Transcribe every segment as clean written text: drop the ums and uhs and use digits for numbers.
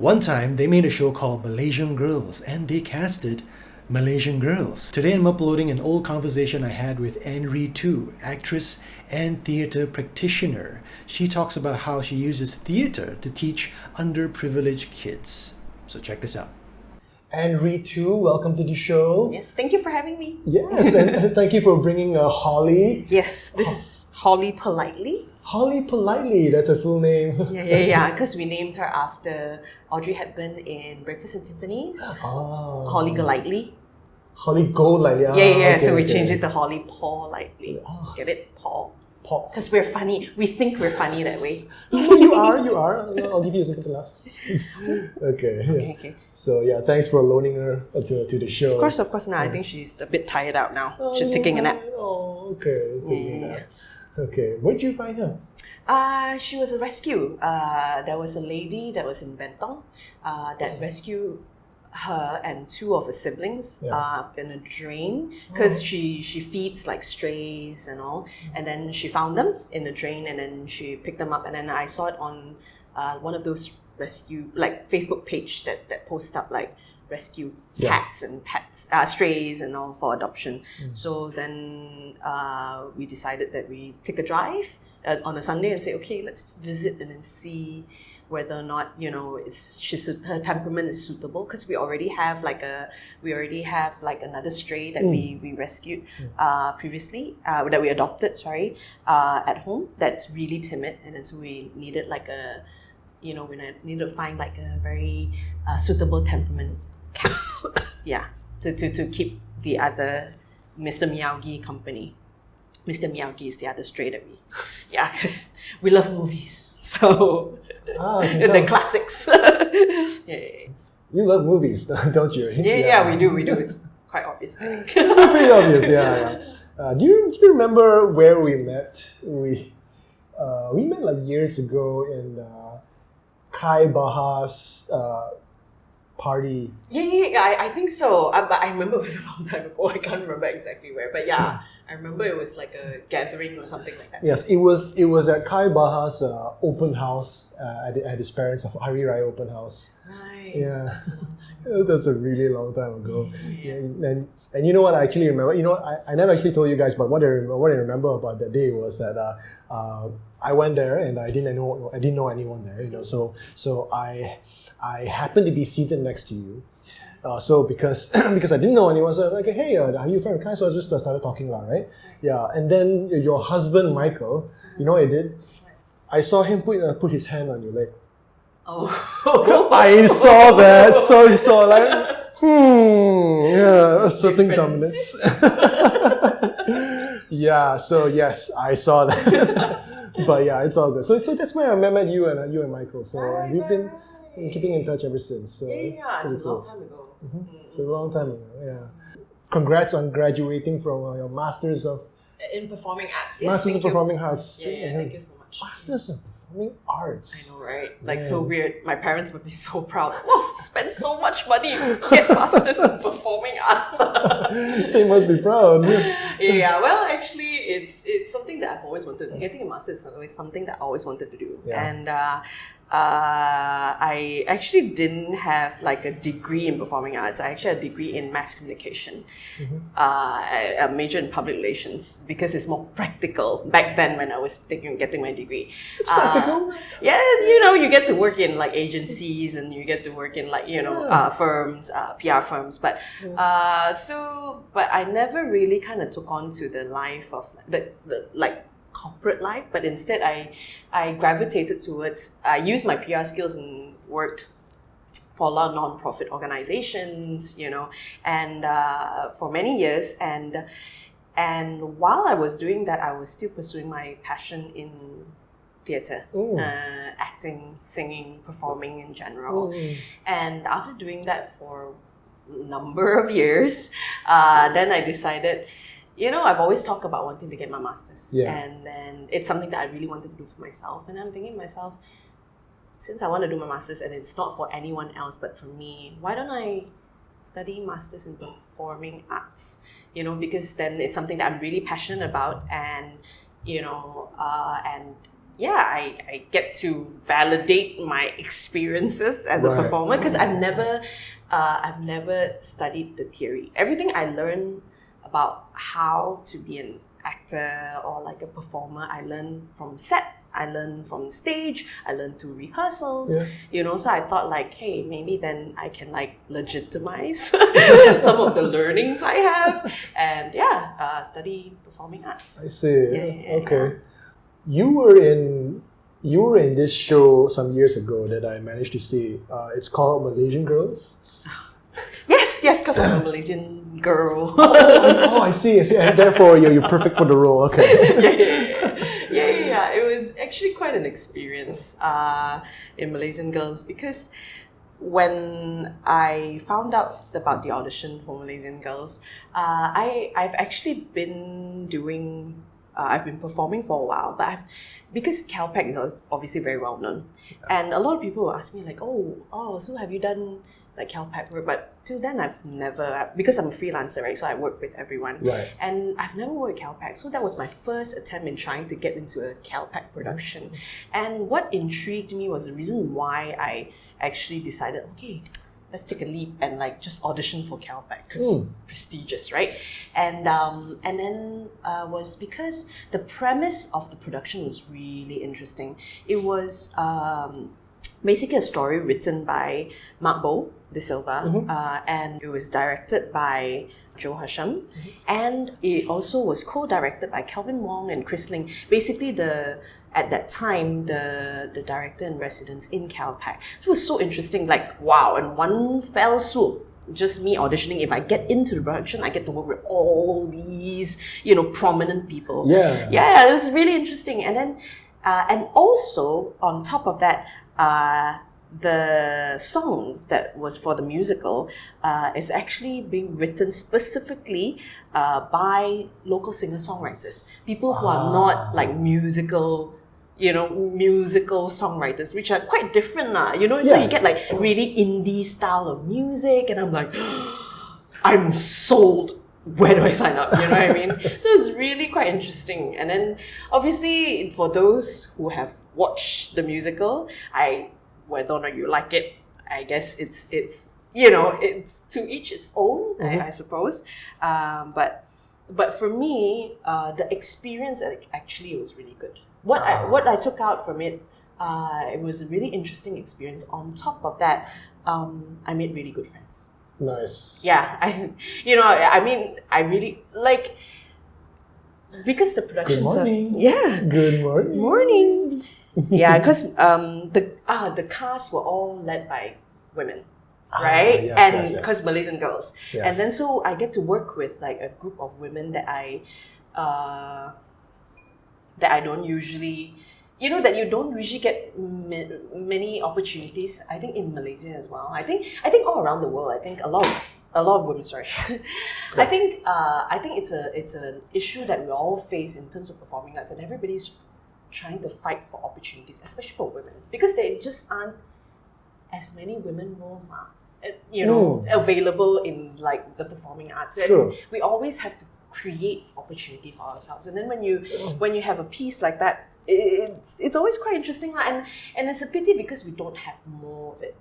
One time, they made a show called Malaysian Girls, and they casted Malaysian Girls. Today, I'm uploading an old conversation I had with Anrie Too, actress and theatre practitioner. She talks about how she uses theatre to teach underprivileged kids. So check this out. Anrie Too, welcome to the show. Yes, thank you for having me. Yes, and thank you for bringing Holly. Yes, this is Holly Politely. Holly Politely, that's a full name. Yeah, because we named her after Audrey Hepburn in Breakfast at Tiffany's. Oh. Holly Golightly. Holly Golightly. Yeah, so we changed it to Holly Politely. Oh. Get it? Paul. Paul. Because we're funny. We think we're funny that way. You are. I'll give you something to laugh. Okay. So yeah, thanks for loaning her to the show. Of course. Now I think she's a bit tired out now. She's taking a nap. Oh, okay. Taking a nap. Okay. Where'd you find her? She was a rescue. There was a lady that was in Bentong that rescued her and two of her siblings in a drain because she feeds like strays and all, and then she found them in the drain and then she picked them up, and then I saw it on one of those rescue like Facebook page that post up like rescue cats and pets, strays and all for adoption. So then we decided that we take a drive on a Sunday and say, okay, let's visit and then see whether or not her temperament is suitable, because we already have another stray that we rescued previously, that we adopted at home, that's really timid, and then so we needed we needed to find like a very suitable temperament cat to keep the other Mr. Miyagi company. Mr. Miyagi is the other stray that because we love movies, so the classics. You love movies, don't you? Yeah, we do. It's quite obvious, I think. Pretty obvious, yeah. Do you remember where we met? We met like years ago in Kai Baha's party. Yeah, I think so. But I remember it was a long time ago. I can't remember exactly where. But yeah, I remember it was like a gathering or something like that. Yes, it was at Kai Baha's open house at his parents' Hari Raya open house. Right. Yeah. That's a long time ago. That's a really long time ago. Yeah. And you know what I actually remember? I never actually told you guys, but what I remember about that day was that I went there and I didn't know anyone there. So I happened to be seated next to you. So because I didn't know anyone, so I was like, hey, are you a friend of Kai? So I just started talking loud, right? Yeah, and then your husband Michael, you know what I did? I saw him put his hand on your leg. Oh. I saw that. So he saw like, asserting dominance. Yeah. So yes, I saw that. But yeah, it's all good. So that's where I met you and Michael. So we've been keeping in touch ever since. So it's a long time ago. It's a long time ago. Yeah. Congrats on graduating from your Masters in Performing Arts. Yes, Masters of Performing Arts. Yeah, thank you so much. Masters of Performing Arts. I know, right? Like, so weird. My parents would be so proud. Whoa, spend so much money to get Masters of Performing Arts. They must be proud. Yeah, well, actually, it's something that I've always wanted. Getting a Master's is always something that I always wanted to do. Yeah. And I actually didn't have like a degree in performing arts. I actually had a degree in mass communication, a major in public relations, because it's more practical back then when I was getting my degree. It's practical? Yeah, you get to work in like agencies and you get to work in like, firms, PR firms. But but I never really kind of took on to the life of the corporate life, but instead I gravitated towards, I used my PR skills and worked for a lot of non-profit organizations, and for many years, and while I was doing that, I was still pursuing my passion in theatre, acting, singing, performing in general. And after doing that for a number of years, then I decided, I've always talked about wanting to get my master's, and then it's something that I really wanted to do for myself. And I'm thinking to myself, since I want to do my master's and it's not for anyone else but for me, why don't I study master's in performing arts? Because then it's something that I'm really passionate about, and I get to validate my experiences as a Right. performer, because I've never studied the theory. Everything I learned about how to be an actor or like a performer, I learned from set. I learned from stage. I learned through rehearsals. Yeah. So I thought like, hey, maybe then I can like legitimize some of the learnings I have, and study performing arts. I see. Yeah, Okay. You were in this show some years ago that I managed to see. It's called Malaysian Girls. Yes, because I'm a Malaysian girl. I see. And therefore, you're perfect for the role. Okay. Yeah. It was actually quite an experience in Malaysian Girls, because when I found out about the audition for Malaysian Girls, I've actually been doing. I've been performing for a while, but because CalPAC is obviously very well known, and a lot of people will ask me like, so have you done like CalPAC work? But till then, I've never, because I'm a freelancer, right? So I work with everyone, Right. and I've never worked CalPAC. So that was my first attempt in trying to get into a CalPAC production. And what intrigued me was the reason why I actually decided, okay, let's take a leap and like just audition for CalPAC, because it's prestigious, right? And then was because the premise of the production was really interesting. It was basically a story written by Mark Bo De Silva, and it was directed by Joe Hasham, and it also was co-directed by Kelvin Wong and Chris Ling. Basically, at that time, the director in residence in CalPAC. So it was so interesting, like, wow, in one fell swoop, just me auditioning, if I get into the production, I get to work with all these, prominent people. Yeah, it was really interesting. And then, and also, on top of that, the songs that was for the musical is actually being written specifically by local singer-songwriters, people who are not like musical songwriters, which are quite different so you get like really indie style of music, and I'm like, I'm sold. Where do I sign up? You know what I mean? So it's really quite interesting. And then obviously for those who have watched the musical, whether or not you like it, I guess it's it's to each its own, I suppose. But for me, the experience actually was really good. What I took out from it, it was a really interesting experience. On top of that, I made really good friends. Nice. Yeah, I really like, because the productions Good morning. Good morning. Morning. Yeah, because the cast were all led by women, right? Yes, because Malaysian Girls, and then so I get to work with like a group of women that I don't usually, that you don't usually get many opportunities. I think in Malaysia as well. I think all around the world. I think a lot of women. Sorry, I think it's an issue that we all face in terms of performing arts, and everybody's trying to fight for opportunities, especially for women, because there just aren't as many women roles available in like the performing arts. And we always have to create opportunity for ourselves. And then when you have a piece like that, it's always quite interesting, and it's a pity because we don't have more of it,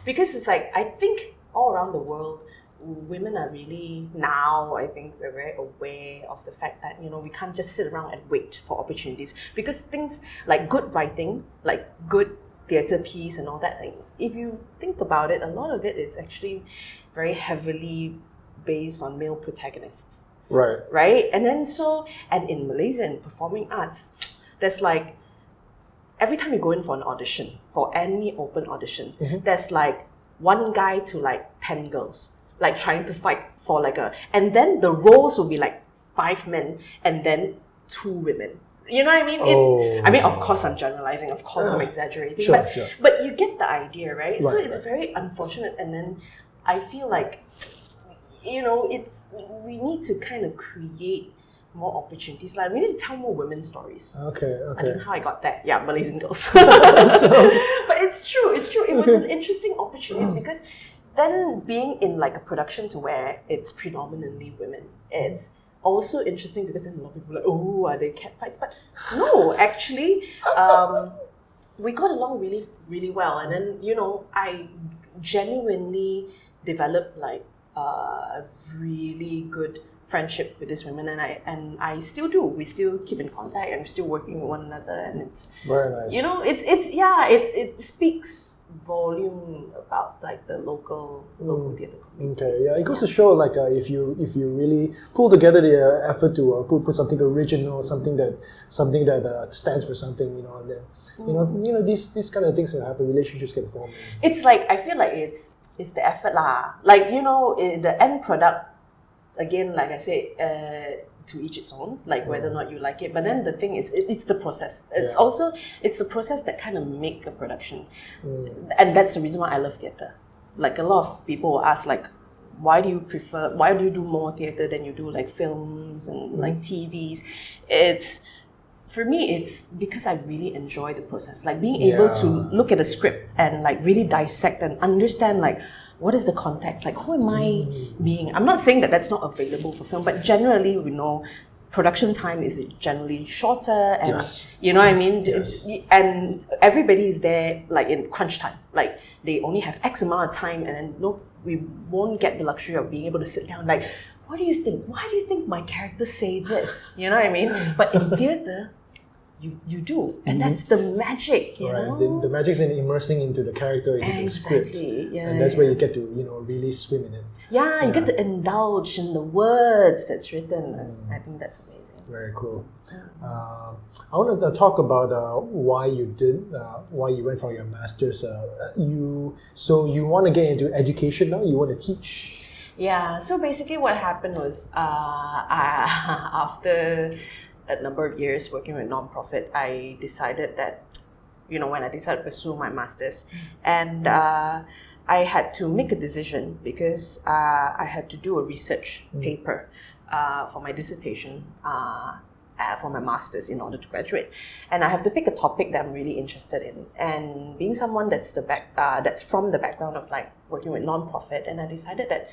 because it's like, I think all around the world, women are really, now I think we're very aware of the fact that we can't just sit around and wait for opportunities, because things like good writing, like good theatre piece and all that, like, if you think about it, a lot of it is actually very heavily based on male protagonists. Right? And then and in Malaysia, in performing arts, there's like, every time you go in for an audition, for any open audition, there's like one guy to like 10 girls, like trying to fight for like and then the roles will be like 5 men and then 2 women. You know what I mean? I mean, of course I'm generalizing, of course I'm exaggerating, but you get the idea, right? So it's very unfortunate, and then I feel like, we need to kind of create more opportunities. Like, we need to tell more women's stories. Okay. I don't know how I got that. Yeah, Malaysian Girls. But it's true. It was an interesting opportunity, because then being in like a production to where it's predominantly women, it's also interesting because then a lot of people are like, oh, are they cat fights? But no, actually, we got along really, really well. And then, I genuinely developed like a really good friendship with these women, and I still do. We still keep in contact and we're still working with one another, and it's very nice. It speaks volume about like the local theatre community. Okay, yeah, it goes to show like if you really pull together the effort to put something original, something that stands for something, and then these kind of things that happen, relationships get formed. It's like I feel like it's the effort lah. Like the end product. Again, like I said, to each its own, like whether or not you like it. But then the thing is, it's the process. It's the process that kind of make a production. And that's the reason why I love theatre. Like a lot of people will ask, like, why do you do more theatre than you do like films and like TVs? For me, it's because I really enjoy the process. Like being able to look at a script and like really dissect and understand like, what is the context? Like, who am I being? I'm not saying that that's not available for film, but generally, we know production time is generally shorter, and you know what I mean. Yes. And everybody is there like in crunch time. Like they only have X amount of time, and then we won't get the luxury of being able to sit down. Like, what do you think? Why do you think my characters say this? You know what I mean? But in theatre, you do, and that's the magic, you know? The magic's in immersing into the character, into the script, and that's where you get to really swim in it. Yeah, you get to indulge in the words that's written. I think that's amazing. Very cool. I want to talk about why you went for your master's. You want to get into education now? You want to teach? Yeah. So basically, what happened was after a number of years working with non-profit, I decided that, when I decided to pursue my master's, and I had to make a decision because I had to do a research paper for my dissertation for my master's in order to graduate, and I have to pick a topic that I'm really interested in. And being someone that's from the background of like working with non-profit, and I decided that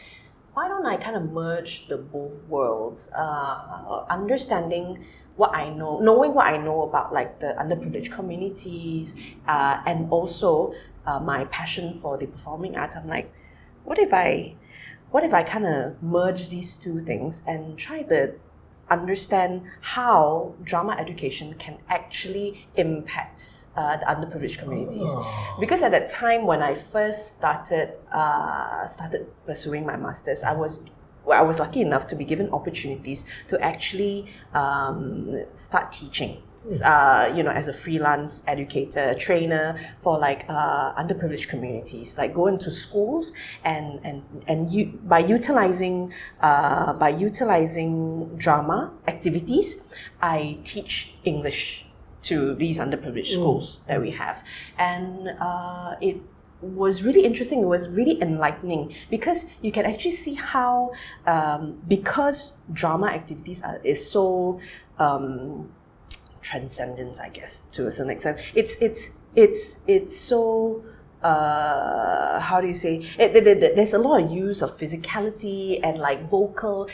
why don't I kind of merge the both worlds, understanding what I know, knowing what I know about like the underprivileged communities, and also my passion for the performing arts. I'm like, what if I kind of merge these two things and try to understand how drama education can actually impact the underprivileged communities? Because at that time when I first started pursuing my master's, I was lucky enough to be given opportunities to actually start teaching. As a freelance educator, trainer for like underprivileged communities, like go into schools and by utilizing drama activities, I teach English to these underprivileged schools that we have, and it was really interesting. It was really enlightening because you can actually see how because drama activities is so transcendent, I guess, to a certain extent. It's so how do you say? There's a lot of use of physicality and like vocal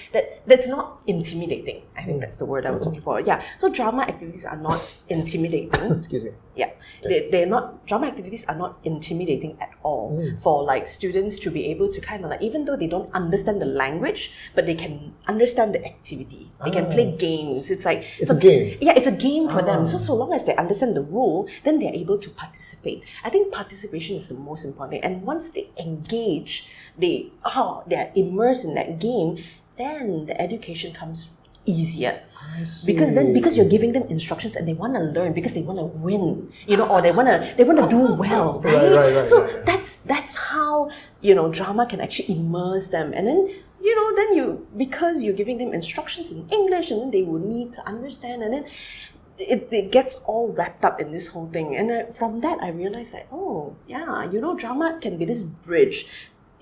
that's not intimidating. I think that's the word I was looking for. Yeah. So drama activities are not intimidating. Excuse me. Yeah. They're not, drama activities are not intimidating at all for like students to be able to kind of like, even though they don't understand the language, but they can understand the activity. They can play games. It's like it's a game. Yeah, it's a game for them. So long as they understand the rule, then they're able to participate. I think participation is the most important thing. And once they engage, they're immersed in that game, then the education comes easier. Because you're giving them instructions and they want to learn because they want to win, or they want to do well, right? So that's how drama can actually immerse them, and then because you're giving them instructions in English, and then they will need to understand, and then it gets all wrapped up in this whole thing. And from that I realized that drama can be this bridge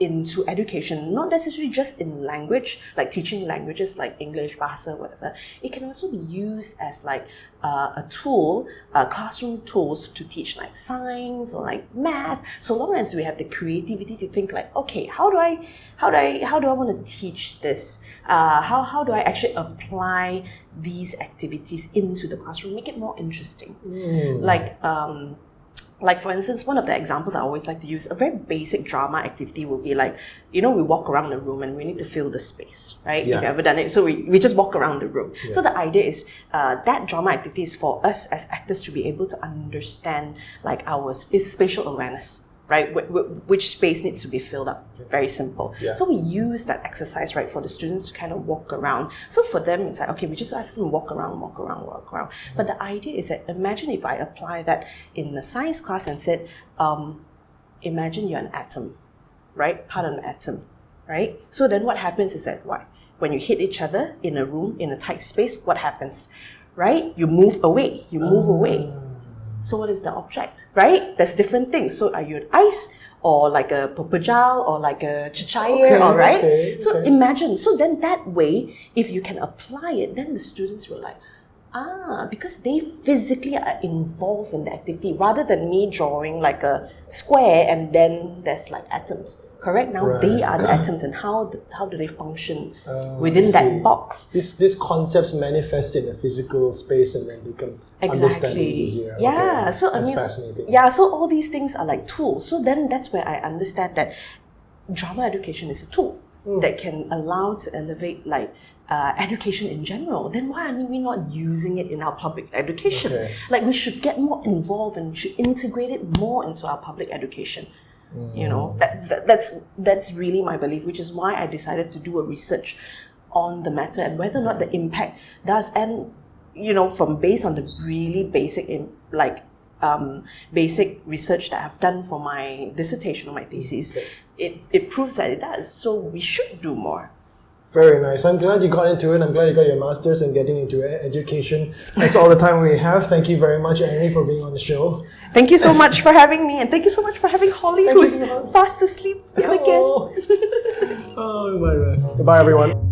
into education, not necessarily just in language, like teaching languages like English, Bahasa, whatever. It can also be used as like a tool, classroom tools to teach like science or like math. So long as we have the creativity to think like, okay, how do I want to teach this? How do I actually apply these activities into the classroom, make it more interesting? Like for instance, one of the examples I always like to use, a very basic drama activity would be like, we walk around the room and we need to fill the space, right? Yeah. If you've ever done it, so we just walk around the room. Yeah. So the idea is that drama activity is for us as actors to be able to understand like our spatial awareness, right? Which space needs to be filled up. Very simple. Yeah. So we use that exercise, right, for the students to kind of walk around. So for them, it's like, okay, we just ask them to walk around. But the idea is that, imagine if I apply that in the science class and said, imagine you're an atom, right? Part of an atom, right? So then what happens is that, when you hit each other in a room, in a tight space, what happens, right? You move away. So what is the object, right? There's different things. So are you an ice or like a pupajal or like a chichair, right? Okay. So imagine. So then that way, if you can apply it, then the students will like, because they physically are involved in the activity rather than me drawing like a square and then there's like atoms. Correct? Now they are the atoms, and how do they function within that box? These concepts manifest in a physical space and then become understanding easier. Yeah, okay. So that's fascinating. Yeah, so all these things are like tools. So then that's where I understand that drama education is a tool that can allow to elevate like education in general. Then why are we not using it in our public education? Okay. Like we should get more involved and we should integrate it more into our public education. That's really my belief, which is why I decided to do a research on the matter and whether or not the impact does. And from based on the really basic basic research that I've done for my dissertation or my thesis, it proves that it does. So we should do more. Very nice. I'm glad you got into it. I'm glad you got your master's and getting into education. That's all the time we have. Thank you very much, Anrie, for being on the show. Thank you so much for having me, and thank you so much for having Holly, who's fast asleep again. Oh, bye. Goodbye, everyone.